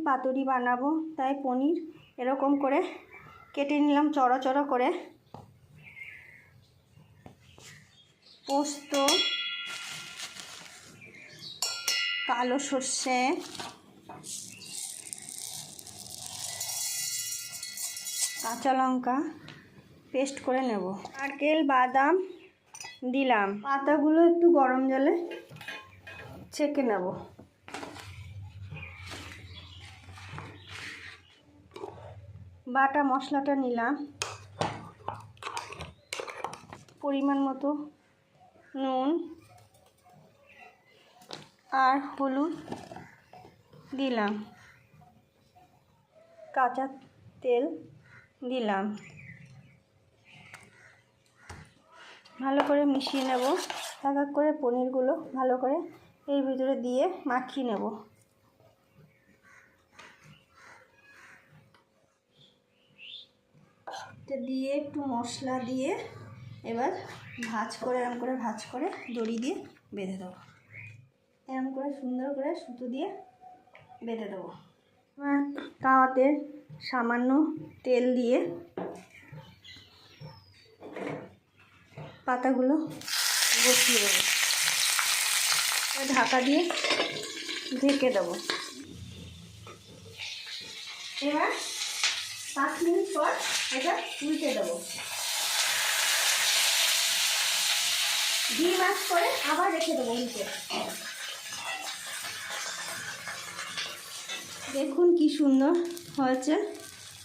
পাতুরি বানাবো, তাই পনির এরকম করে কেটে নিলাম চড়া চড়া করে। পোস্ত, কালো সর্ষে, কাঁচা লঙ্কা পেস্ট করে নেব। নারকেল, বাদাম দিলাম। পাতাগুলো একটু গরম জলে ছেঁকে নেব। বাটা মশলাটা নিলাম, পরিমাণ মতো নুন আর হলুদ দিলাম, কাঁচা তেল দিলাম, ভালো করে মিশিয়ে নেব। এক এক করে পনিরগুলো ভালো করে এর ভিতরে দিয়ে মাখিয়ে নেব। এটা দিয়ে একটু মশলা দিয়ে এবার এরম করে ভাঁজ করে দড়ি দিয়ে বেঁধে দেবো। এরম করে সুন্দর করে সুতো দিয়ে বেঁধে দেবো। তাওয়াতে সামান্য তেল দিয়ে পাতাগুলো বসিয়ে দেবো, ঢাকা দিয়ে ঢেকে দেবো। এবার 5 মিনিট পর এটা উল্টে দেবো। 2 মাস করে আবার রেখে দেবো উল্টে। দেখুন কি সুন্দর হয়েছে,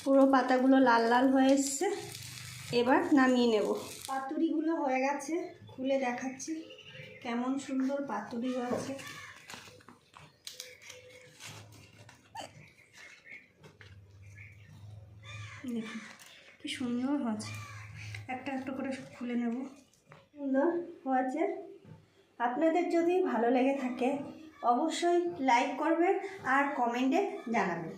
পুরো পাতাগুলো লাল লাল হয়ে এসছে। এবার নামিয়ে নেব। পাতুরিগুলো হয়ে গেছে, খুলে দেখাচ্ছি কেমন সুন্দর পাতুরি হয়েছে। দেখুন কি সুন্দর হয়েছে, একটা একটা করে খুলে নেব। সুন্দর হয়েছে। আপনাদের যদি ভালো লেগে থাকে অবশ্যই লাইক করবেন আর কমেন্টে জানাবেন।